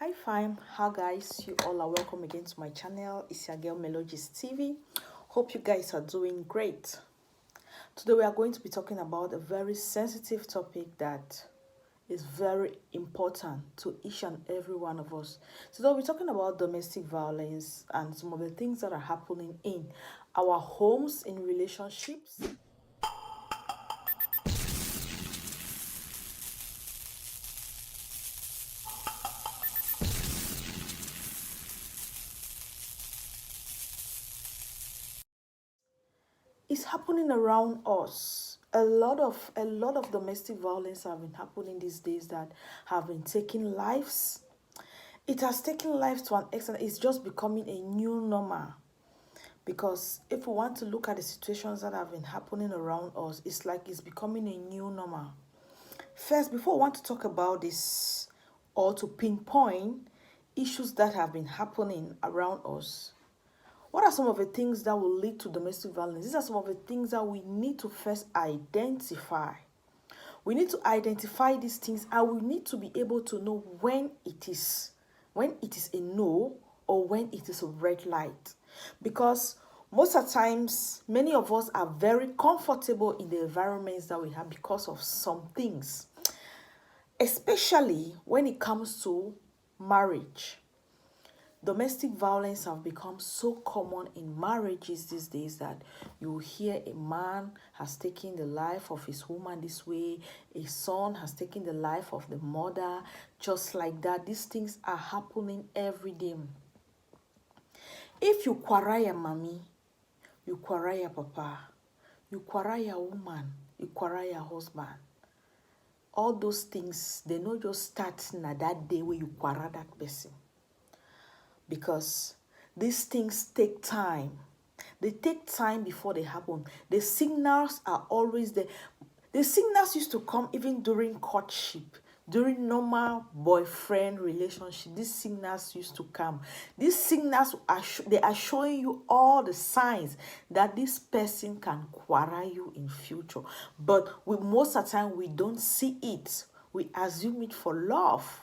Hi fam, how guys, you all are welcome again to my channel. It's your girl Melo TV. Hope you guys are doing great. Today we are going to be talking about a very sensitive topic that is very important to each and every one of us. Today we're talking about domestic violence and some of the things that are happening in our homes, in relationships. It's happening around us. A lot of domestic violence have been happening these days that have been taking lives. It has taken lives to an extent. It's just becoming a new normal. Because if we want to look at the situations that have been happening around us, it's like it's becoming a new normal. First, before we want to talk about this or to pinpoint issues that have been happening around us, what are some of the things that will lead to domestic violence? These are some of the things that we need to first identify. We need to identify these things and we need to be able to know when it is a no or when it is a red light. Because most of the times, many of us are very comfortable in the environments that we have because of some things. Especially when it comes to marriage. Domestic violence have become so common in marriages these days that you hear a man has taken the life of his woman this way, a son has taken the life of the mother, just like that. These things are happening every day. If you quarrel your mommy, you quarrel your papa, you quarrel your woman, you quarrel your husband, all those things, they not just start na that day where you quarrel that person. Because these things take time. They take time before they happen. The signals are always there. The signals used to come even during courtship, during normal boyfriend relationship. These signals used to come. These signals they are showing you all the signs that this person can quarrel you in future. But most of the time we don't see it. We assume it for love.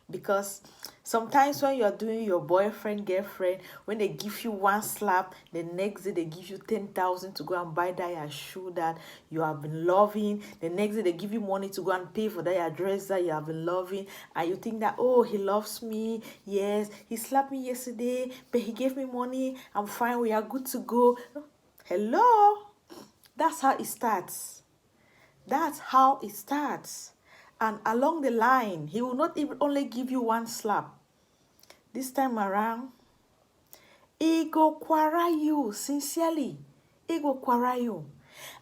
Because sometimes when you're doing your boyfriend, girlfriend, when they give you one slap, the next day they give you 10,000 to go and buy that your shoe that you have been loving. The next day they give you money to go and pay for that your dress that you have been loving. And you think that, oh, he loves me. Yes, he slapped me yesterday, but he gave me money. I'm fine. We are good to go. Hello? That's how it starts. That's how it starts. And along the line, he will not even only give you one slap. This time around, he go quarrel you sincerely. He go quarrel you.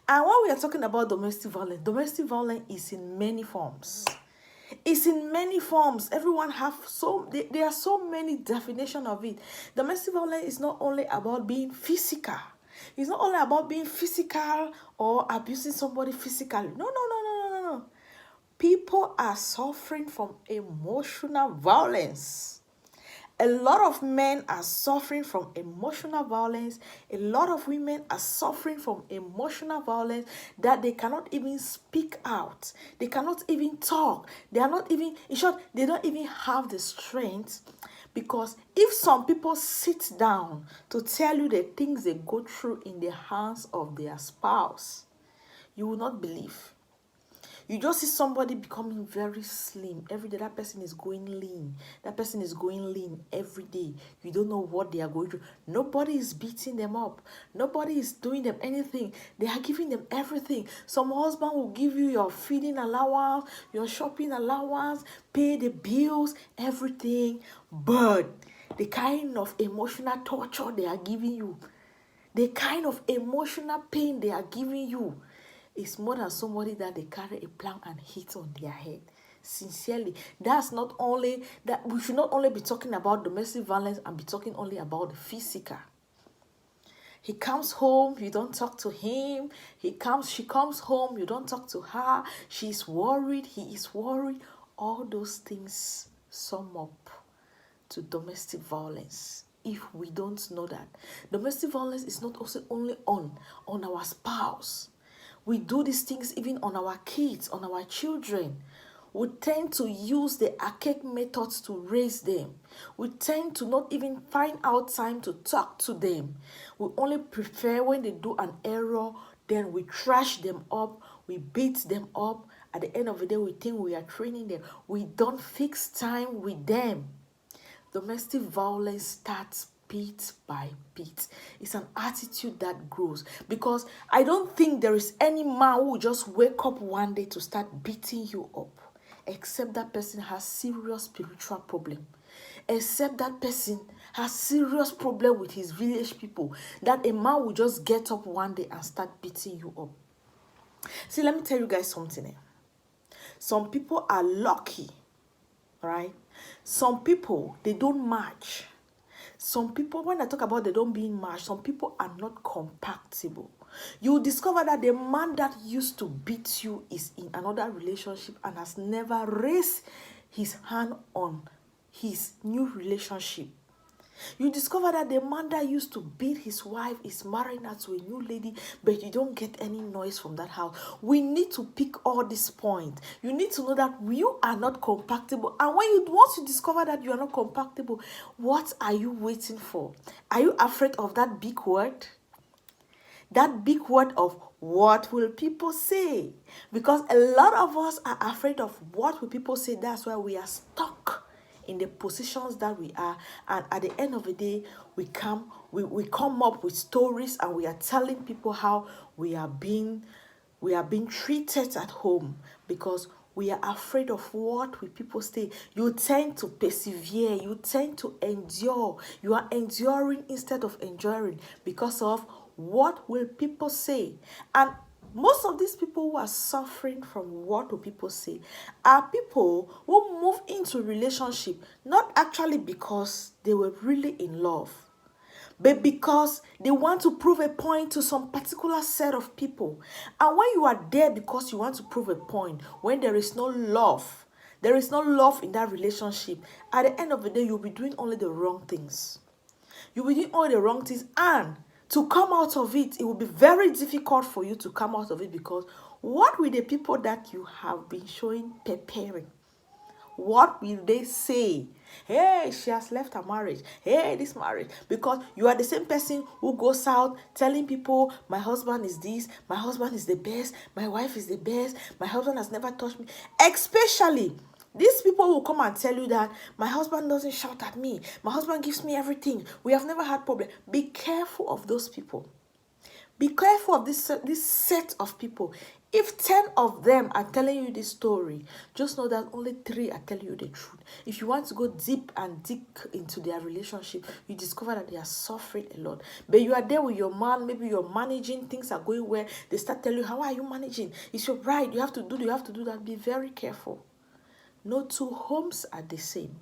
And when we are talking about domestic violence is in many forms. It's in many forms. Everyone have there are so many definitions of it. Domestic violence is not only about being physical. It's not only about being physical or abusing somebody physically. No. People are suffering from emotional violence. A lot of men are suffering from emotional violence. A lot of women are suffering from emotional violence that they cannot even speak out. They cannot even talk. They are not even, in short, they don't even have the strength. Because if some people sit down to tell you the things they go through in the hands of their spouse, you will not believe. You just see somebody becoming very slim. Every day that person is going lean. That person is going lean every day. You don't know what they are going through. Nobody is beating them up. Nobody is doing them anything. They are giving them everything. Some husband will give you your feeding allowance, your shopping allowance, pay the bills, everything. But the kind of emotional torture they are giving you, the kind of emotional pain they are giving you, is more than somebody that they carry a plank and hit on their head. Sincerely, that's not only that we should not only be talking about domestic violence and be talking only about the physical. He comes home, you don't talk to him. She comes home, you don't talk to her. She's worried, he is worried. All those things sum up to domestic violence. If we don't know that, domestic violence is not also only on our spouse. We do these things even on our kids, on our children. We tend to use the archaic methods to raise them. We tend to not even find out time to talk to them. We only prefer when they do an error, then we trash them up, we beat them up. At the end of the day, we think we are training them. We don't fix time with them. Domestic violence starts bit by bit. It's an attitude that grows, because I don't think there is any man who will just wake up one day to start beating you up, except that person has serious spiritual problem, except that person has serious problem with his village people, that a man will just get up one day and start beating you up. See, let me tell you guys something. Some people are lucky, right? Some people, they don't match. Some people, when I talk about they don't being matched, some people are not compatible. You discover that the man that used to beat you is in another relationship and has never raised his hand on his new relationship. You discover that the man that used to beat his wife is marrying her to a new lady, but you don't get any noise from that house. We need to pick all these points. You need to know that you are not compatible. And once you discover that you are not compatible, what are you waiting for? Are you afraid of that big word? That big word of what will people say? Because a lot of us are afraid of what will people say. That's why we are stuck in the positions that we are, and at the end of the day, we come up with stories, and we are telling people how we are being treated at home, because we are afraid of what will people say. You tend to persevere, you tend to endure, you are enduring instead of enjoying, because of what will people say. And most of these people who are suffering from what do people say are people who move into relationship not actually because they were really in love, but because they want to prove a point to some particular set of people. And when you are there because you want to prove a point, when there is no love in that relationship, at the end of the day, you'll be doing only the wrong things. You'll be doing all the wrong things, and to come out of it, it will be very difficult for you to come out of it, because what will the people that you have been showing preparing? What will they say? Hey, she has left her marriage. Hey, this marriage. Because you are the same person who goes out telling people, my husband is this, my husband is the best, my wife is the best, my husband has never touched me. Especially, these people will come and tell you that my husband doesn't shout at me. My husband gives me everything. We have never had problem. Be careful of those people. Be careful of this set of people. If 10 of them are telling you this story, just know that only 3 are telling you the truth. If you want to go deep and dig into their relationship, you discover that they are suffering a lot. But you are there with your man, maybe you're managing, things are going well. They start telling you, how are you managing? It's your bride, you have to do that. Be very careful. No two homes are the same.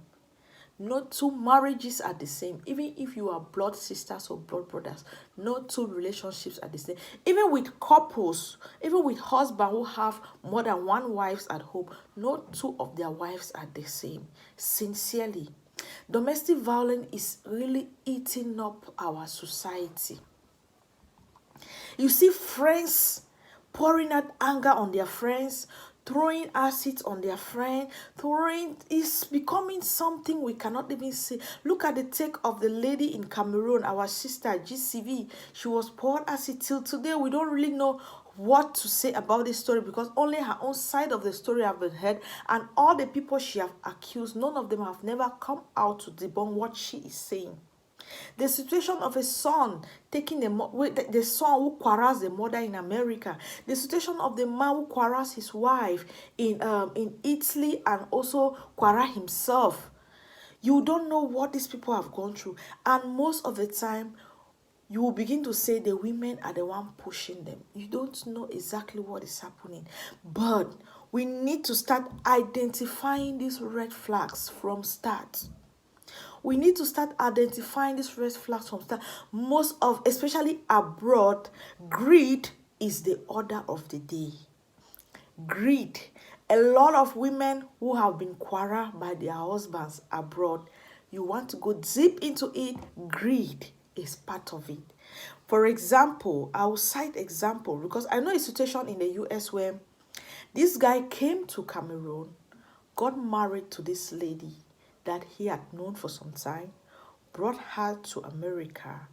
No two marriages are the same. Even if you are blood sisters or blood brothers, no two relationships are the same. Even with couples, even with husbands who have more than one wives at home, no two of their wives are the same. Sincerely, domestic violence is really eating up our society. You see friends pouring out anger on their friends, throwing acid on their friend, is becoming something we cannot even see. Look at the take of the lady in Cameroon, our sister GCV. She was poured acid. Till today, we don't really know what to say about this story, because only her own side of the story have been heard, and all the people she have accused, none of them have never come out to debunk what she is saying. The situation of a son taking the son who quarrels the mother in America. The situation of the man who quarrels his wife in Italy, and also quarrel himself. You don't know what these people have gone through. And most of the time, you will begin to say the women are the one pushing them. You don't know exactly what is happening. But we need to start identifying these red flags from start. We need to start identifying these red flags from start. Especially abroad, greed is the order of the day. Greed. A lot of women who have been quarreled by their husbands abroad, you want to go deep into it, greed is part of it. For example, I will cite example because I know a situation in the US where this guy came to Cameroon got married to this lady that he had known for some time, brought her to America,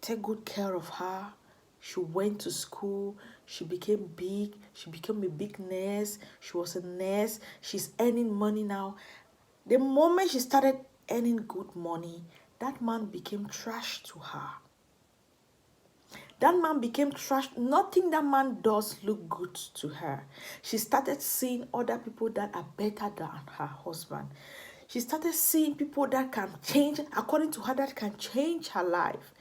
take good care of her. She went to school. She became big. She became a big nurse. She was a nurse. She's earning money now. The moment she started earning good money, that man became trash to her. That man became trash. Nothing that man does look good to her. She started seeing other people that are better than her husband. She started seeing people that can change, according to her, that can change her life,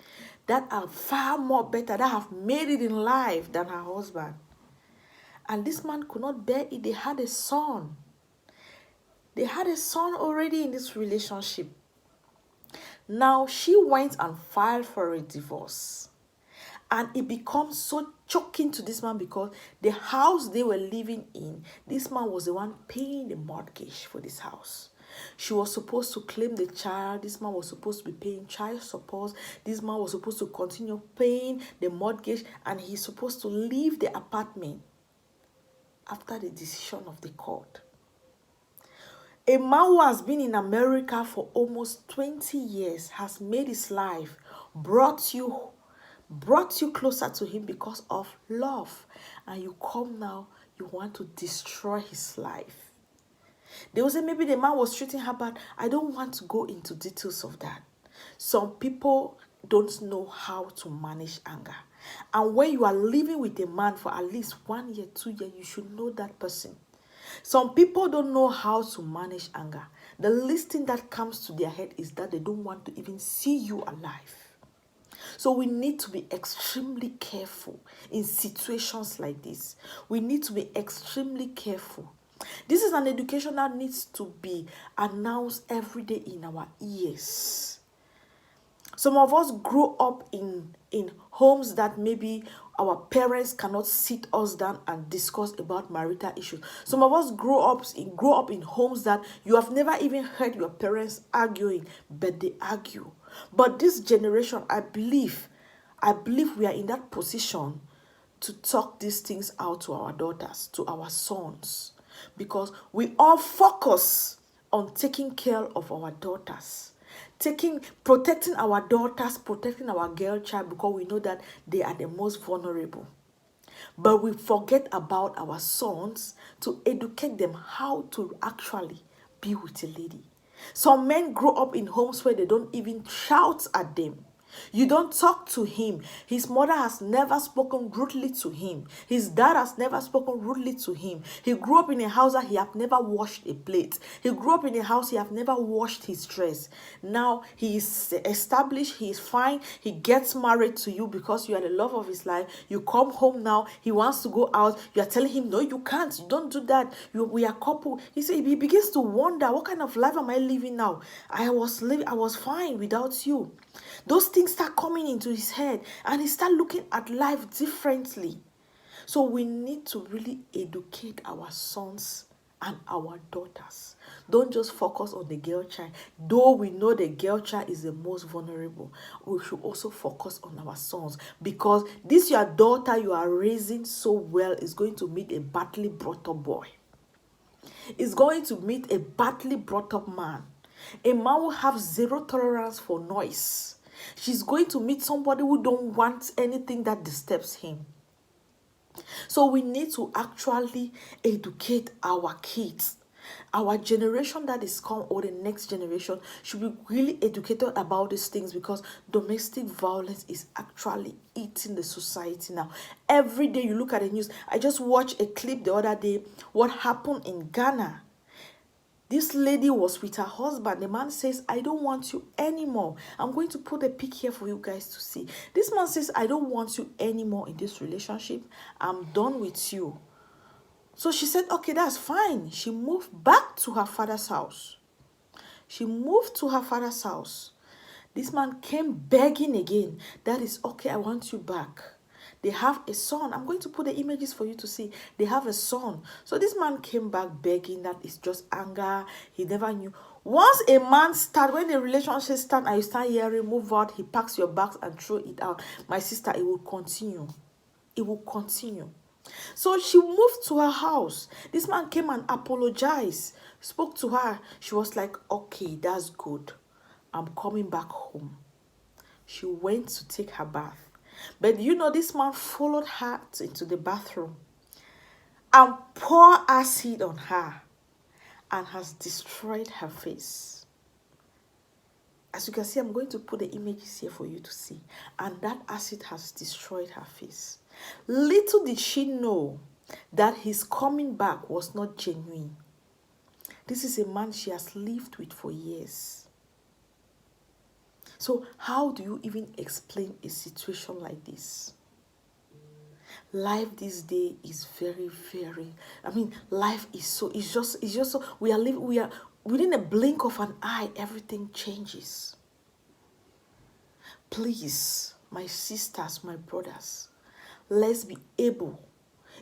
that are far more better, that have made it in life than her husband. And this man could not bear it. They had a son. They had a son already in this relationship. Now she went and filed for a divorce. And it becomes so choking to this man because the house they were living in, this man was the one paying the mortgage for this house. She was supposed to claim the child. This man was supposed to be paying child support. This man was supposed to continue paying the mortgage, and he's supposed to leave the apartment after the decision of the court. A man who has been in America for almost 20 years has made his life, brought you closer to him because of love, and you come now, you want to destroy his life. They will say maybe the man was treating her bad. I don't want to go into details of that. Some people don't know how to manage anger. And when you are living with a man for at least 1 year, 2 years, you should know that person. Some people don't know how to manage anger. The least thing that comes to their head is that they don't want to even see you alive. So we need to be extremely careful in situations like this. We need to be extremely careful. This is an education that needs to be announced every day in our ears. Some of us grow up in homes that maybe our parents cannot sit us down and discuss about marital issues. Some of us grow up in homes that you have never even heard your parents arguing, but they argue. But this generation, I believe we are in that position to talk these things out to our daughters, to our sons, because we all focus on taking care of our daughters, protecting our daughters, protecting our girl child, because we know that they are the most vulnerable. But we forget about our sons to educate them how to actually be with a lady. Some men grow up in homes where they don't even shout at them. You don't talk to him. His mother has never spoken rudely to him. His dad has never spoken rudely to him. He grew up in a house that he have never washed a plate. He grew up in a house he have never washed his dress. Now he is established. He is fine. He gets married to you because you are the love of his life. You come home now. He wants to go out. You are telling him, no, you can't. You don't do that. We are couple. He begins to wonder, what kind of life am I living now? I was fine without you. Those things start coming into his head, and he start looking at life differently. So we need to really educate our sons and our daughters. Don't just focus on the girl child. Though we know the girl child is the most vulnerable, we should also focus on our sons, because this your daughter you are raising so well is going to meet a badly brought up boy. Is going to meet a badly brought up man. A man will have zero tolerance for noise. She's going to meet somebody who don't want anything that disturbs him. So we need to actually educate our kids. Our generation that is come, or the next generation, should be really educated about these things, because domestic violence is actually eating the society now. Every day you look at the news. I just watched a clip the other day, what happened in Ghana. This lady was with her husband. The man says, I don't want you anymore. I'm going to put a pic here for you guys to see. This man says, I don't want you anymore in this relationship. I'm done with you. So she said, okay, that's fine. She moved back to her father's house. This man came begging again. That is okay, I want you back. They have a son. I'm going to put the images for you to see. They have a son. So this man came back begging. That is just anger. He never knew. Once a man when the relationship starts and you start hearing, move out, he packs your bags and throw it out. My sister, it will continue. It will continue. So she moved to her house. This man came and apologized, spoke to her. She was like, okay, that's good. I'm coming back home. She went to take her bath. But you know, this man followed her into the bathroom and poured acid on her and has destroyed her face. As you can see, I'm going to put the images here for you to see. And that acid has destroyed her face. Little did she know that his coming back was not genuine. This is a man she has lived with for years. So how do you even explain a situation like this? Life this day is very, very, life is so, it's just so, we are, within a blink of an eye, everything changes. Please, my sisters, my brothers, let's be able,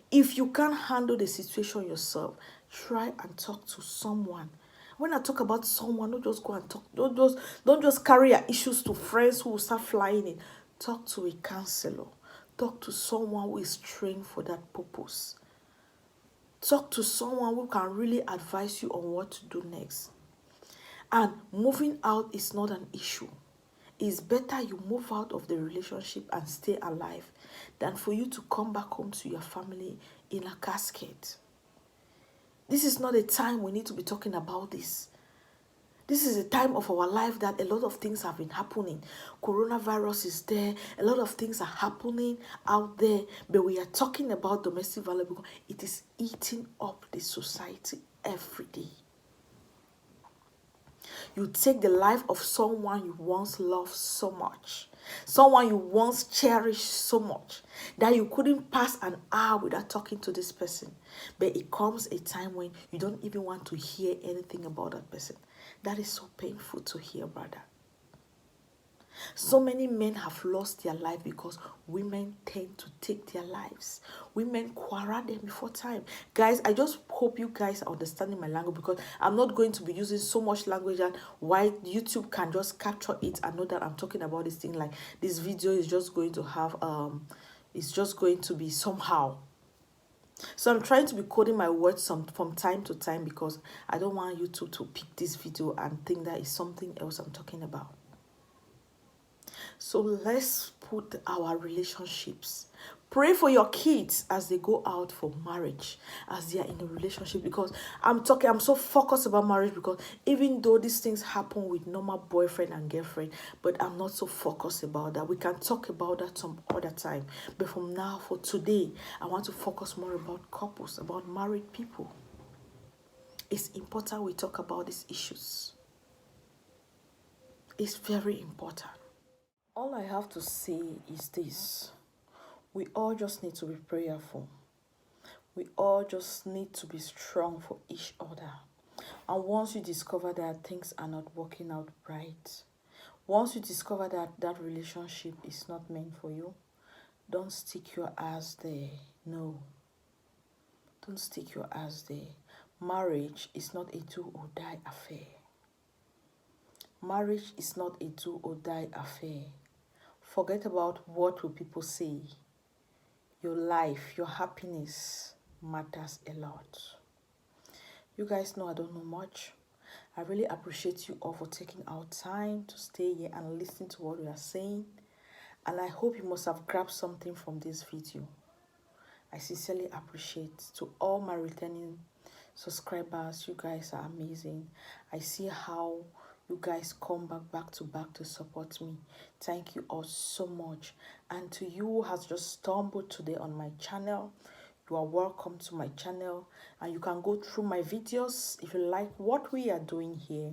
if you can't handle the situation yourself, try and talk to someone. When I talk about someone, don't just go and talk. Don't just carry your issues to friends who will start flying in. Talk to a counselor. Talk to someone who is trained for that purpose. Talk to someone who can really advise you on what to do next. And moving out is not an issue. It's better you move out of the relationship and stay alive than for you to come back home to your family in a casket. This is not a time we need to be talking about this. This is a time of our life that a lot of things have been happening. Coronavirus is there. A lot of things are happening out there. But we are talking about domestic violence because it is eating up the society every day. You take the life of someone you once loved so much, someone you once cherished so much, that you couldn't pass an hour without talking to this person. But it comes a time when you don't even want to hear anything about that person. That is so painful to hear, brother. So many men have lost their life because women tend to take their lives. Women quarrel them before time. Guys, I just hope you guys are understanding my language because I'm not going to be using so much language that why YouTube can just capture it and know that I'm talking about this thing. Like this video is just going to have it's just going to be somehow. So I'm trying to be coding my words from time to time because I don't want YouTube to pick this video and think that is something else I'm talking about. So let's put our relationships. Pray for your kids as they go out for marriage, as they are in a relationship. Because I'm so focused about marriage because even though these things happen with normal boyfriend and girlfriend, but I'm not so focused about that. We can talk about that some other time. But from now, for today, I want to focus more about couples, about married people. It's important we talk about these issues. It's very important. All I have to say is this. We all just need to be prayerful. We all just need to be strong for each other. And once you discover that things are not working out right, once you discover that that relationship is not meant for you, don't stick your ass there. No. Don't stick your ass there. Marriage is not a do or die affair. Marriage is not a do or die affair. Forget about what will people say. Your life, your happiness matters a lot. You guys know I don't know much. I really appreciate you all for taking our time to stay here and listen to what we are saying. And I hope you must have grabbed something from this video. I sincerely appreciate to all my returning subscribers. You guys are amazing. I see how you guys come back to support me. Thank you all so much. And to you who has just stumbled today on my channel, you are welcome to my channel. And you can go through my videos. If you like what we are doing here,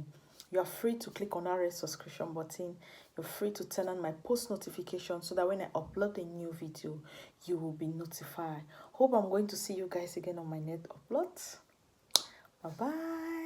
you are free to click on that red subscription button. You're free to turn on my post notification so that when I upload a new video, you will be notified. Hope I'm going to see you guys again on my next upload. Bye-bye.